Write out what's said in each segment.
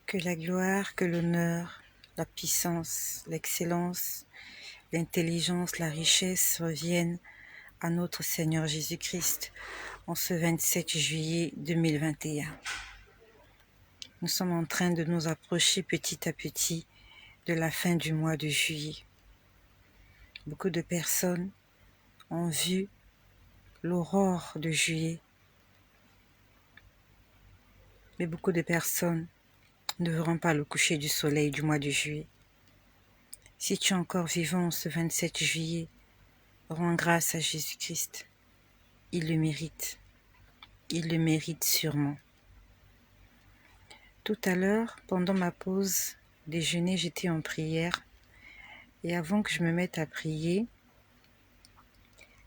Que la gloire, que l'honneur, la puissance, l'excellence, l'intelligence, la richesse reviennent à notre Seigneur Jésus-Christ en ce 27 juillet 2021. Nous sommes en train de nous approcher petit à petit de la fin du mois de juillet. Beaucoup de personnes ont vu l'aurore de juillet, mais beaucoup de personnes ne verront pas le coucher du soleil du mois de juillet. Si tu es encore vivant ce 27 juillet, rends grâce à Jésus-Christ. Il le mérite. Il le mérite sûrement. Tout à l'heure, pendant ma pause déjeuner, j'étais en prière. Et avant que je me mette à prier,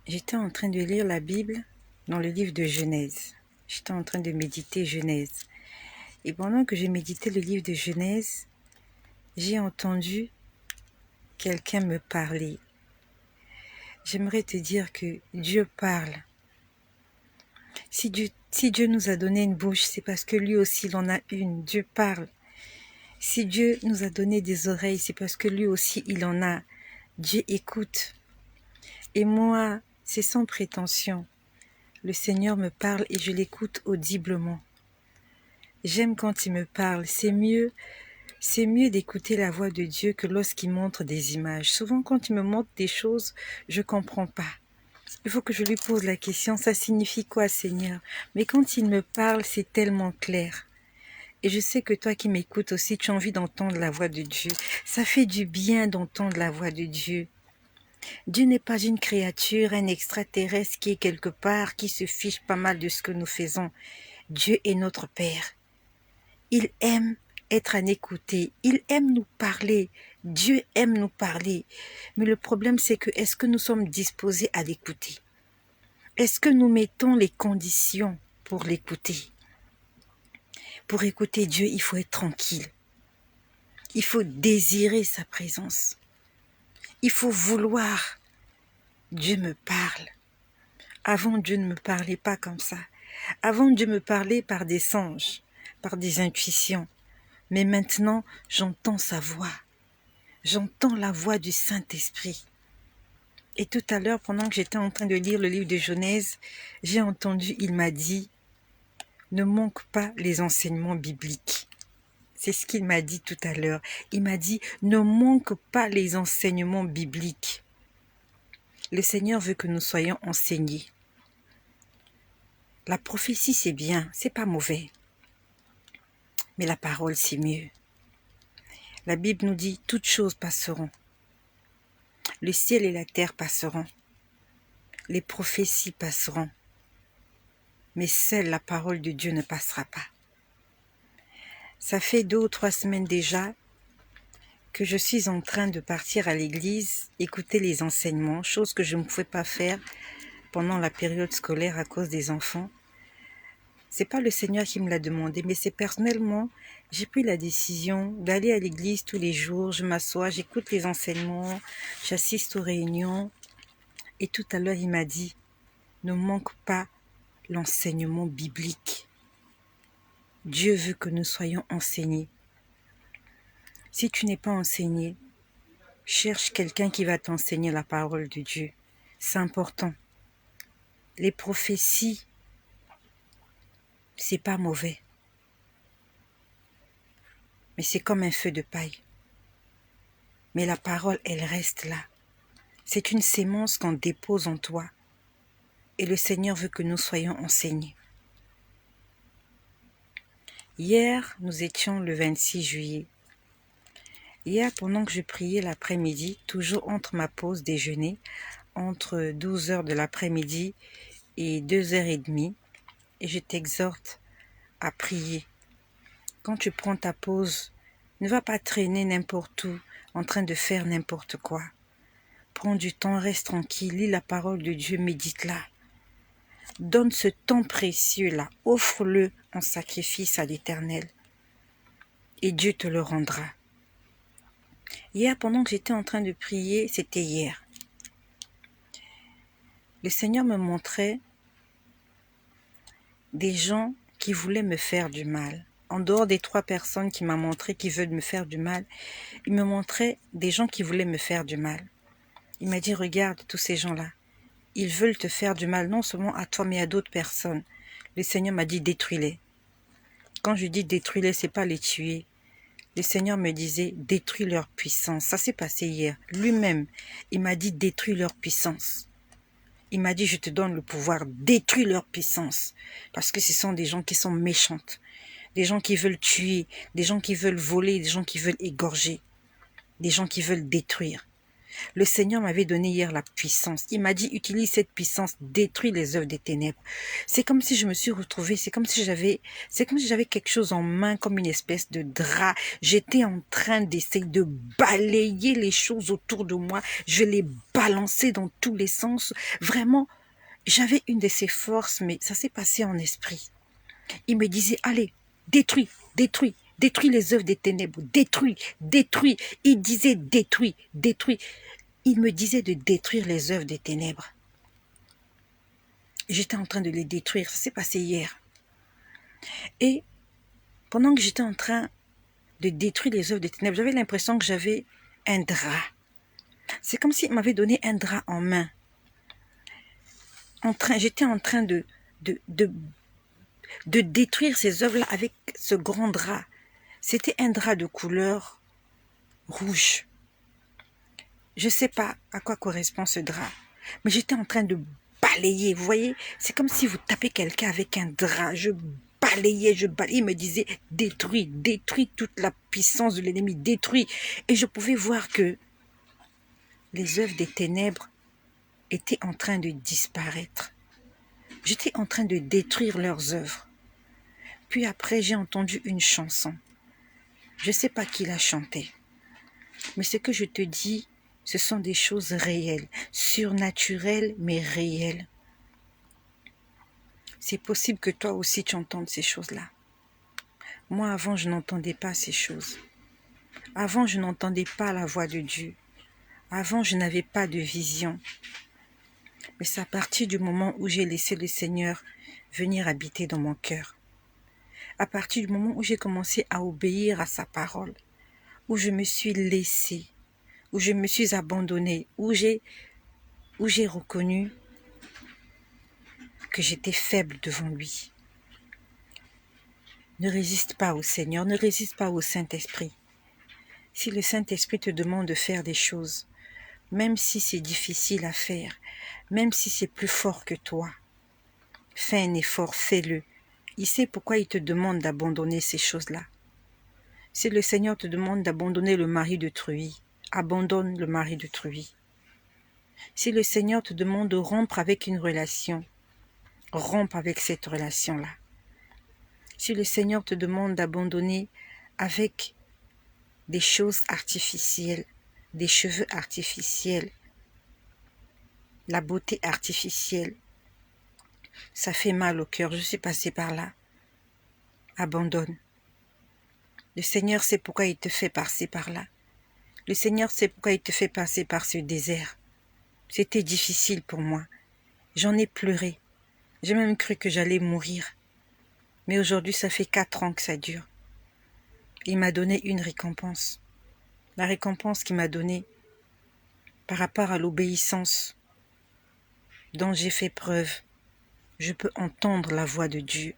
j'étais en train de lire la Bible dans le livre de Genèse. J'étais en train de méditer Genèse. Et pendant que je méditais le livre de Genèse, j'ai entendu quelqu'un me parler. J'aimerais te dire que Dieu parle. Si Dieu nous a donné une bouche, c'est parce que lui aussi il en a une. Dieu parle. Si Dieu nous a donné des oreilles, c'est parce que lui aussi il en a. Dieu écoute. Et moi, c'est sans prétention. Le Seigneur me parle et je l'écoute audiblement. J'aime quand il me parle. C'est mieux d'écouter la voix de Dieu que lorsqu'il montre des images. Souvent, quand il me montre des choses, je ne comprends pas. Il faut que je lui pose la question, ça signifie quoi, Seigneur? Mais quand il me parle, c'est tellement clair. Et je sais que toi qui m'écoutes aussi, tu as envie d'entendre la voix de Dieu. Ça fait du bien d'entendre la voix de Dieu. Dieu n'est pas une créature, un extraterrestre qui est quelque part, qui se fiche pas mal de ce que nous faisons. Dieu est notre Père. Il aime être à écouter. Il aime nous parler. Dieu aime nous parler. Mais le problème, c'est que est-ce que nous sommes disposés à l'écouter? Est-ce que nous mettons les conditions pour l'écouter? Pour écouter Dieu, il faut être tranquille. Il faut désirer sa présence. Il faut vouloir. Dieu me parle. Avant, Dieu ne me parlait pas comme ça. Avant, Dieu me parlait par des songes, par des intuitions. Mais maintenant, j'entends sa voix. J'entends la voix du Saint-Esprit. Et tout à l'heure, pendant que j'étais en train de lire le livre de Genèse, j'ai entendu, il m'a dit, ne manque pas les enseignements bibliques. C'est ce qu'il m'a dit tout à l'heure. Il m'a dit, ne manque pas les enseignements bibliques. Le Seigneur veut que nous soyons enseignés. La prophétie, c'est bien, c'est pas mauvais. Mais la parole, c'est mieux. La Bible nous dit, toutes choses passeront. Le ciel et la terre passeront. Les prophéties passeront. Mais seule la parole de Dieu ne passera pas. Ça fait 2 ou 3 semaines déjà que je suis en train de partir à l'église, écouter les enseignements, chose que je ne pouvais pas faire pendant la période scolaire à cause des enfants. C'est pas le Seigneur qui me l'a demandé, mais c'est personnellement, j'ai pris la décision d'aller à l'église tous les jours. Je m'assois, j'écoute les enseignements, j'assiste aux réunions. Et tout à l'heure, il m'a dit, ne manque pas l'enseignement biblique. Dieu veut que nous soyons enseignés. Si tu n'es pas enseigné, cherche quelqu'un qui va t'enseigner la parole de Dieu. C'est important. Les prophéties, c'est pas mauvais. Mais c'est comme un feu de paille. Mais la parole, elle reste là. C'est une sémence qu'on dépose en toi. Et le Seigneur veut que nous soyons enseignés. Hier, nous étions le 26 juillet. Hier, pendant que je priais l'après-midi, toujours entre ma pause déjeuner, entre 12 heures de l'après-midi et 2h30, et je t'exhorte à prier. Quand tu prends ta pause, ne va pas traîner n'importe où, en train de faire n'importe quoi. Prends du temps, reste tranquille, lis la parole de Dieu, médite-la. Donne ce temps précieux-là, offre-le en sacrifice à l'Éternel. Et Dieu te le rendra. Hier, pendant que j'étais en train de prier, c'était hier. Le Seigneur me montrait des gens qui voulaient me faire du mal. en dehors des 3 personnes qui m'ont montré qui veulent me faire du mal, il me montrait des gens qui voulaient me faire du mal. Il m'a dit, regarde tous ces gens-là. Ils veulent te faire du mal, non seulement à toi, mais à d'autres personnes. Le Seigneur m'a dit, détruis-les. Quand je dis détruis-les, c'est pas les tuer. Le Seigneur me disait, détruis leur puissance. Ça s'est passé hier. Lui-même, il m'a dit, détruis leur puissance. Il m'a dit, je te donne le pouvoir, détruis leur puissance. Parce que ce sont des gens qui sont méchantes. Des gens qui veulent tuer, des gens qui veulent voler, des gens qui veulent égorger, des gens qui veulent détruire. Le Seigneur m'avait donné hier la puissance. Il m'a dit, utilise cette puissance, détruis les œuvres des ténèbres. C'est comme si je me suis retrouvée, c'est comme si j'avais quelque chose en main, comme une espèce de drap. J'étais en train d'essayer de balayer les choses autour de moi. Je les balançais dans tous les sens. Vraiment, j'avais une de ces forces, mais ça s'est passé en esprit. Il me disait, allez, détruis, détruis, détruis les œuvres des ténèbres, détruis, détruis. Il disait, détruis, détruis. Il me disait de détruire les œuvres des ténèbres. J'étais en train de les détruire, ça s'est passé hier. Et pendant que j'étais en train de détruire les œuvres des ténèbres, j'avais l'impression que j'avais un drap. C'est comme s'il m'avait donné un drap en main. J'étais en train de détruire ces œuvres-là avec ce grand drap. C'était un drap de couleur rouge. Je ne sais pas à quoi correspond ce drap, mais j'étais en train de balayer. Vous voyez, c'est comme si vous tapez quelqu'un avec un drap. Je balayais. Il me disait, détruis, détruis toute la puissance de l'ennemi, détruis. Et je pouvais voir que les œuvres des ténèbres étaient en train de disparaître. J'étais en train de détruire leurs œuvres. Puis après, j'ai entendu une chanson. Je ne sais pas qui l'a chantée. Mais ce que je te dis, ce sont des choses réelles, surnaturelles, mais réelles. C'est possible que toi aussi tu entendes ces choses-là. Moi, avant, je n'entendais pas ces choses. Avant, je n'entendais pas la voix de Dieu. Avant, je n'avais pas de vision. Mais c'est à partir du moment où j'ai laissé le Seigneur venir habiter dans mon cœur. À partir du moment où j'ai commencé à obéir à sa parole, où je me suis laissée, où je me suis abandonnée, où j'ai reconnu que j'étais faible devant lui. Ne résiste pas au Seigneur, ne résiste pas au Saint-Esprit. Si le Saint-Esprit te demande de faire des choses, même si c'est difficile à faire, même si c'est plus fort que toi, fais un effort, fais-le. Il sait pourquoi il te demande d'abandonner ces choses-là. Si le Seigneur te demande d'abandonner le mari de Truie, abandonne le mari de Truie. Si le Seigneur te demande de rompre avec une relation, rompe avec cette relation-là. Si le Seigneur te demande d'abandonner avec des choses artificielles, des cheveux artificiels, la beauté artificielle, ça fait mal au cœur, je suis passée par là. Abandonne. Le Seigneur sait pourquoi il te fait passer par là. Le Seigneur sait pourquoi il te fait passer par ce désert. C'était difficile pour moi. J'en ai pleuré. J'ai même cru que j'allais mourir. Mais aujourd'hui, ça fait 4 ans que ça dure. Il m'a donné une récompense. La récompense qu'il m'a donnée par rapport à l'obéissance dont j'ai fait preuve. Je peux entendre la voix de Dieu.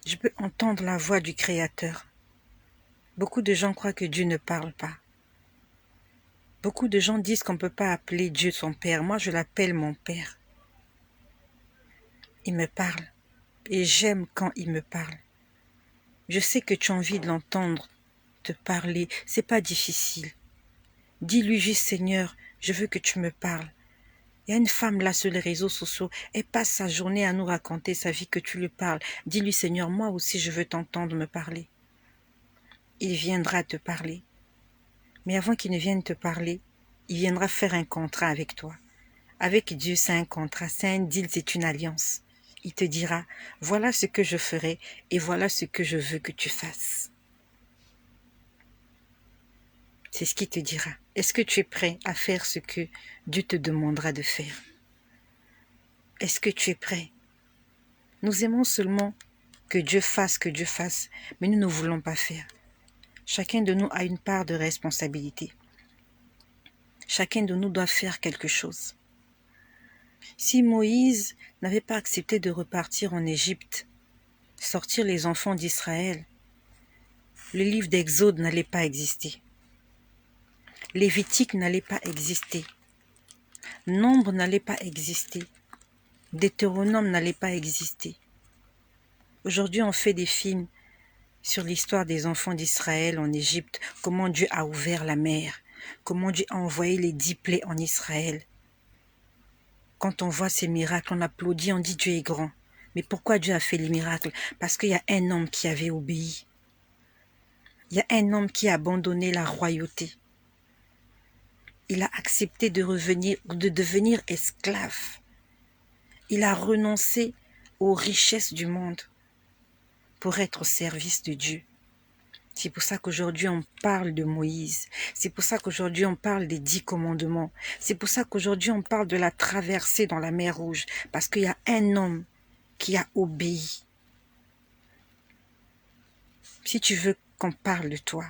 Je peux entendre la voix du Créateur. Beaucoup de gens croient que Dieu ne parle pas. Beaucoup de gens disent qu'on ne peut pas appeler Dieu son Père. Moi, je l'appelle mon Père. Il me parle. Et j'aime quand il me parle. Je sais que tu as envie de l'entendre te parler. C'est pas difficile. Dis-lui juste, Seigneur, je veux que tu me parles. Il y a une femme là sur les réseaux sociaux, elle passe sa journée à nous raconter sa vie, que tu lui parles. Dis-lui, Seigneur, moi aussi je veux t'entendre me parler. Il viendra te parler. Mais avant qu'il ne vienne te parler, il viendra faire un contrat avec toi. Avec Dieu, c'est un contrat, c'est un deal, c'est une alliance. Il te dira, voilà ce que je ferai et voilà ce que je veux que tu fasses. C'est ce qu'il te dira. Est-ce que tu es prêt à faire ce que Dieu te demandera de faire? Est-ce que tu es prêt? Nous aimons seulement que Dieu fasse, mais nous ne voulons pas faire. Chacun de nous a une part de responsabilité. Chacun de nous doit faire quelque chose. Si Moïse n'avait pas accepté de repartir en Égypte, sortir les enfants d'Israël, le livre d'Exode n'allait pas exister. Lévitique n'allait pas exister. Nombre n'allait pas exister. Deutéronome n'allait pas exister. Aujourd'hui, on fait des films sur l'histoire des enfants d'Israël en Égypte, comment Dieu a ouvert la mer, comment Dieu a envoyé les 10 plaies en Israël. Quand on voit ces miracles, on applaudit, on dit Dieu est grand. Mais pourquoi Dieu a fait les miracles? Parce qu'il y a un homme qui avait obéi. Il y a un homme qui a abandonné la royauté. Il a accepté de devenir esclave. Il a renoncé aux richesses du monde pour être au service de Dieu. C'est pour ça qu'aujourd'hui on parle de Moïse. C'est pour ça qu'aujourd'hui on parle des 10 commandements. C'est pour ça qu'aujourd'hui on parle de la traversée dans la mer Rouge. Parce qu'il y a un homme qui a obéi. Si tu veux qu'on parle de toi,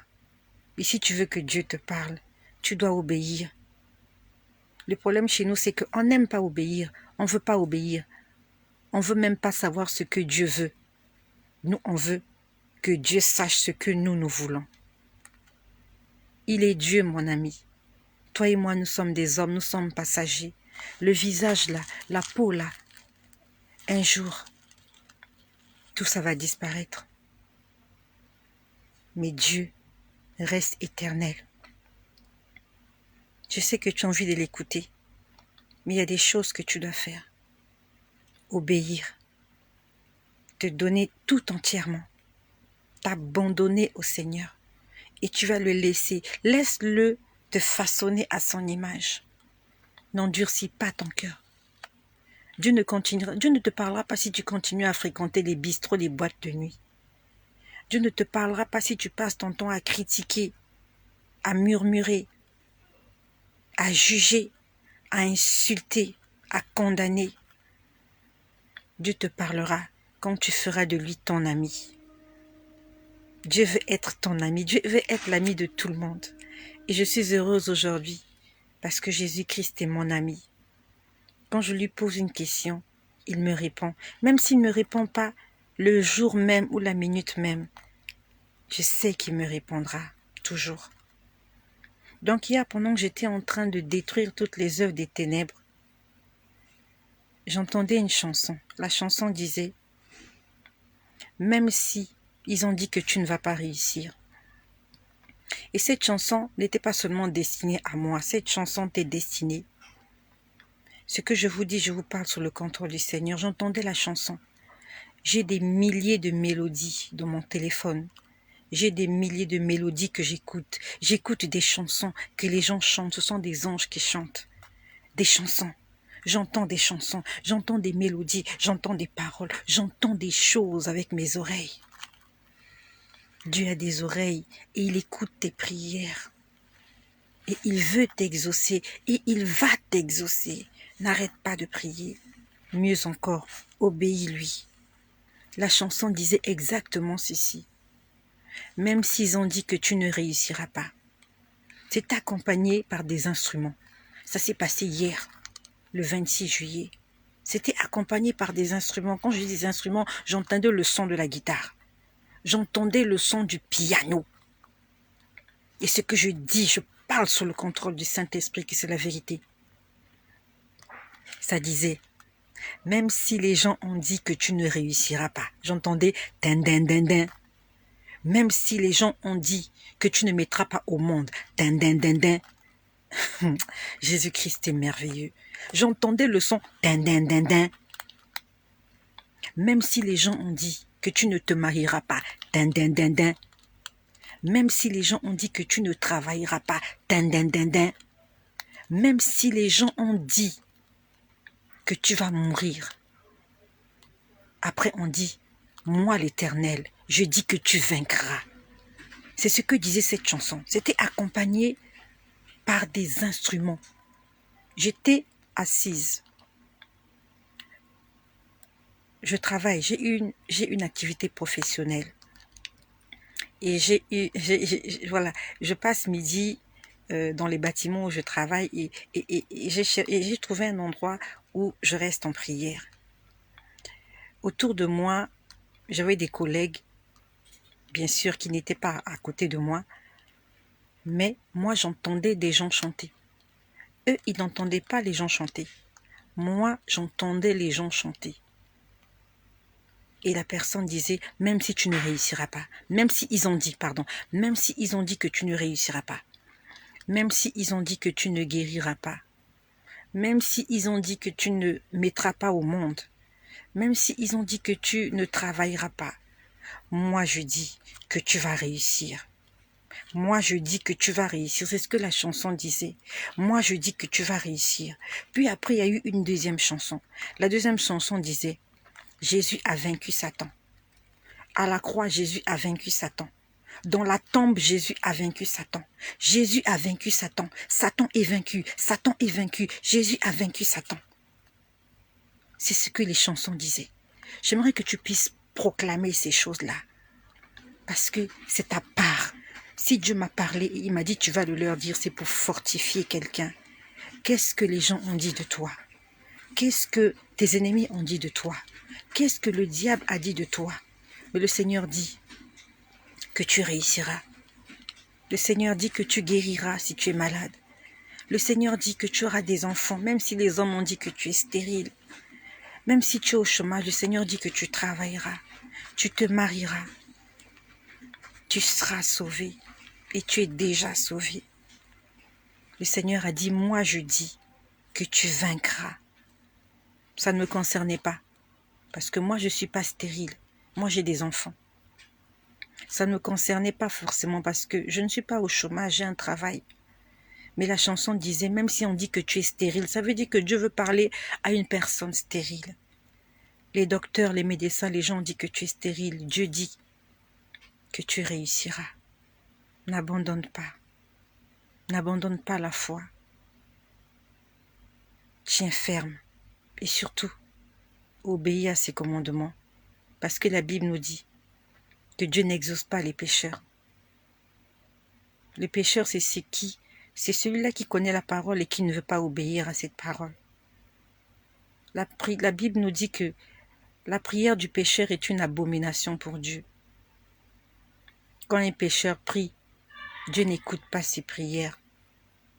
et si tu veux que Dieu te parle, tu dois obéir. Le problème chez nous, c'est qu'on n'aime pas obéir. On ne veut pas obéir. On ne veut même pas savoir ce que Dieu veut. Nous, on veut que Dieu sache ce que nous voulons. Il est Dieu, mon ami. Toi et moi, nous sommes des hommes, nous sommes passagers. Le visage là, la peau là, un jour, tout ça va disparaître. Mais Dieu reste éternel. Je sais que tu as envie de l'écouter, mais il y a des choses que tu dois faire. Obéir, te donner tout entièrement, t'abandonner au Seigneur. Et tu vas le laisser. Laisse-le te façonner à son image. N'endurcis pas ton cœur. Dieu ne te parlera pas si tu continues à fréquenter les bistrots, les boîtes de nuit. Dieu ne te parlera pas si tu passes ton temps à critiquer, à murmurer, à juger, à insulter, à condamner. Dieu te parlera quand tu feras de lui ton ami. Dieu veut être ton ami. Dieu veut être l'ami de tout le monde. Et je suis heureuse aujourd'hui parce que Jésus-Christ est mon ami. Quand je lui pose une question, il me répond. Même s'il ne me répond pas le jour même ou la minute même, je sais qu'il me répondra toujours. Donc hier, pendant que j'étais en train de détruire toutes les œuvres des ténèbres, j'entendais une chanson. La chanson disait « Même si ils ont dit que tu ne vas pas réussir ». Et cette chanson n'était pas seulement destinée à moi, cette chanson t'est destinée. Ce que je vous dis, je vous parle sous le contrôle du Seigneur. J'entendais la chanson. J'ai des milliers de mélodies dans mon téléphone. J'ai des milliers de mélodies que j'écoute. J'écoute des chansons que les gens chantent. Ce sont des anges qui chantent. Des chansons. J'entends des chansons. J'entends des mélodies. J'entends des paroles. J'entends des choses avec mes oreilles. Dieu a des oreilles et il écoute tes prières. Et il veut t'exaucer et il va t'exaucer. N'arrête pas de prier. Mieux encore, obéis-lui. La chanson disait exactement ceci. Même s'ils ont dit que tu ne réussiras pas. C'est accompagné par des instruments. Ça s'est passé hier, le 26 juillet. C'était accompagné par des instruments. Quand je dis des instruments, j'entendais le son de la guitare. J'entendais le son du piano. Et ce que je dis, je parle sous le contrôle du Saint-Esprit, que c'est la vérité. Ça disait, même si les gens ont dit que tu ne réussiras pas. J'entendais din din din din. Même si les gens ont dit que tu ne mettras pas au monde. Din din din din. Jésus-Christ est merveilleux. J'entendais le son din din din din. Même si les gens ont dit que tu ne te marieras pas. Din din din din. Même si les gens ont dit que tu ne travailleras pas. Din din din din. Même si les gens ont dit que tu vas mourir. Après on dit, moi l'Éternel, je dis que tu vaincras. C'est ce que disait cette chanson. C'était accompagné par des instruments. J'étais assise. je travaille, j'ai une activité professionnelle. Et voilà, je passe midi dans les bâtiments où je travaille et j'ai trouvé un endroit où je reste en prière. Autour de moi, j'avais des collègues, bien sûr, qui n'étaient pas à côté de moi, mais moi, j'entendais des gens chanter. Eux, ils n'entendaient pas les gens chanter. Moi, j'entendais les gens chanter. Et la personne disait, même si tu ne réussiras pas, même si ils ont dit, pardon, même si ils ont dit que tu ne réussiras pas, même si ils ont dit que tu ne guériras pas, même si ils ont dit que tu ne mettras pas au monde, même si ils ont dit que tu ne travailleras pas, moi je dis que tu vas réussir. Moi je dis que tu vas réussir. C'est ce que la chanson disait. Moi je dis que tu vas réussir. Puis après il y a eu une deuxième chanson. La deuxième chanson disait, Jésus a vaincu Satan. À la croix, Jésus a vaincu Satan. Dans la tombe, Jésus a vaincu Satan. Jésus a vaincu Satan. Satan est vaincu. Satan est vaincu. Jésus a vaincu Satan. C'est ce que les chansons disaient. J'aimerais que tu puisses proclamer ces choses-là. Parce que c'est ta part. Si Dieu m'a parlé et il m'a dit, tu vas le leur dire, c'est pour fortifier quelqu'un. Qu'est-ce que les gens ont dit de toi? Qu'est-ce que tes ennemis ont dit de toi? Qu'est-ce que le diable a dit de toi? Mais le Seigneur dit que tu réussiras. Le Seigneur dit que tu guériras si tu es malade. Le Seigneur dit que tu auras des enfants, même si les hommes ont dit que tu es stérile. Même si tu es au chômage, le Seigneur dit que tu travailleras. Tu te marieras. Tu seras sauvé. Et tu es déjà sauvé. Le Seigneur a dit, moi je dis que tu vaincras. Ça ne me concernait pas. Parce que moi je ne suis pas stérile. Moi j'ai des enfants. Ça ne me concernait pas forcément parce que je ne suis pas au chômage, j'ai un travail. Mais la chanson disait, même si on dit que tu es stérile, ça veut dire que Dieu veut parler à une personne stérile. Les docteurs, les médecins, les gens disent que tu es stérile. Dieu dit que tu réussiras. N'abandonne pas. N'abandonne pas la foi. Tiens ferme. Et surtout, obéis à ses commandements. Parce que la Bible nous dit que Dieu n'exauce pas les pécheurs. Le pécheur, c'est qui? C'est celui-là qui connaît la parole et qui ne veut pas obéir à cette parole. La Bible nous dit que la prière du pécheur est une abomination pour Dieu. Quand un pécheur prie, Dieu n'écoute pas ses prières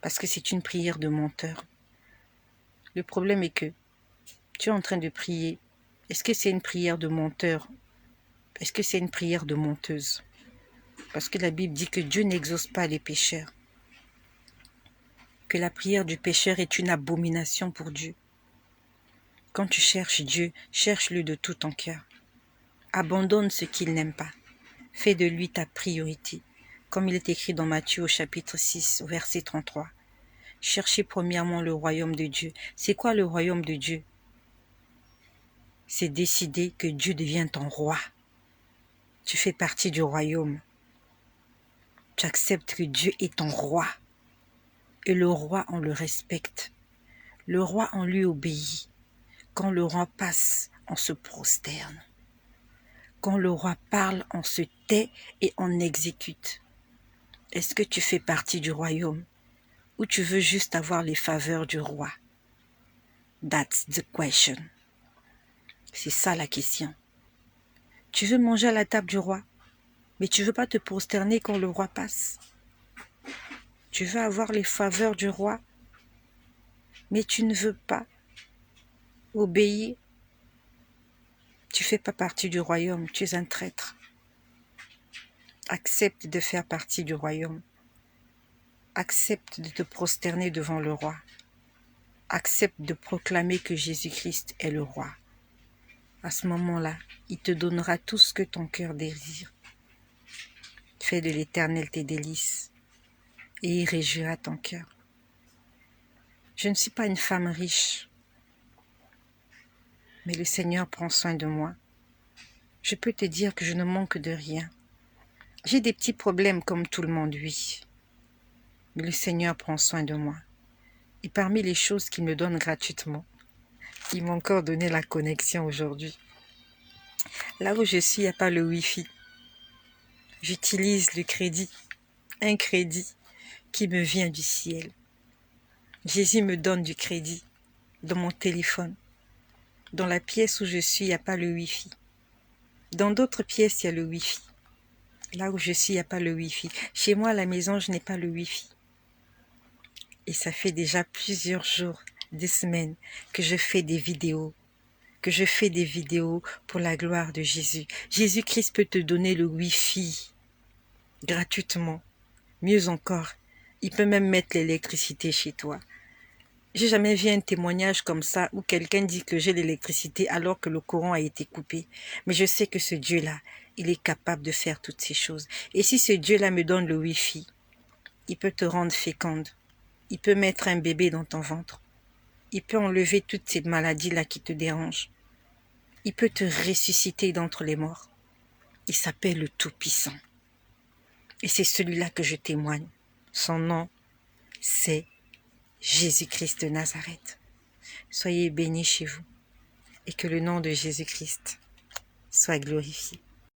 parce que c'est une prière de menteur. Le problème est que tu es en train de prier. Est-ce que c'est une prière de menteur? Est-ce que c'est une prière de menteuse? Parce que la Bible dit que Dieu n'exauce pas les pécheurs. Que la prière du pécheur est une abomination pour Dieu. Quand tu cherches Dieu, cherche-le de tout ton cœur. Abandonne ce qu'il n'aime pas. Fais de lui ta priorité. Comme il est écrit dans Matthieu au chapitre 6, au verset 33. Cherchez premièrement le royaume de Dieu. C'est quoi le royaume de Dieu? C'est décider que Dieu devient ton roi. Tu fais partie du royaume. Tu acceptes que Dieu est ton roi. Et le roi, on le respecte. Le roi, on lui obéit. Quand le roi passe, on se prosterne. Quand le roi parle, on se tait et on exécute. Est-ce que tu fais partie du royaume ou tu veux juste avoir les faveurs du roi? That's the question. C'est ça la question. Tu veux manger à la table du roi, mais tu ne veux pas te prosterner quand le roi passe. Tu veux avoir les faveurs du roi, mais tu ne veux pas obéir. Tu ne fais pas partie du royaume, tu es un traître. Accepte de faire partie du royaume. Accepte de te prosterner devant le roi. Accepte de proclamer que Jésus-Christ est le roi. À ce moment-là, il te donnera tout ce que ton cœur désire. Fais de l'Éternel tes délices et il réjouira ton cœur. Je ne suis pas une femme riche, mais le Seigneur prend soin de moi. Je peux te dire que je ne manque de rien. J'ai des petits problèmes comme tout le monde, oui. Mais le Seigneur prend soin de moi. Et parmi les choses qu'il me donne gratuitement, il m'a encore donné la connexion aujourd'hui. Là où je suis, il n'y a pas le Wi-Fi. J'utilise le crédit, un crédit qui me vient du ciel. Jésus me donne du crédit dans mon téléphone. Dans la pièce où je suis, il n'y a pas le Wi-Fi. Dans d'autres pièces, il y a le Wi-Fi. Là où je suis, il n'y a pas le Wi-Fi. Chez moi, à la maison, je n'ai pas le Wi-Fi. Et ça fait déjà plusieurs jours, des semaines, que je fais des vidéos. Pour la gloire de Jésus. Jésus-Christ peut te donner le Wi-Fi gratuitement. Mieux encore, il peut même mettre l'électricité chez toi. J'ai jamais vu un témoignage comme ça où quelqu'un dit que j'ai l'électricité alors que le courant a été coupé. Mais je sais que ce Dieu-là, il est capable de faire toutes ces choses. Et si ce Dieu-là me donne le Wi-Fi, il peut te rendre féconde. Il peut mettre un bébé dans ton ventre. Il peut enlever toutes ces maladies-là qui te dérangent. Il peut te ressusciter d'entre les morts. Il s'appelle le Tout-Puissant. Et c'est celui-là que je témoigne. Son nom, c'est Jésus-Christ de Nazareth. Soyez bénis chez vous et que le nom de Jésus-Christ soit glorifié.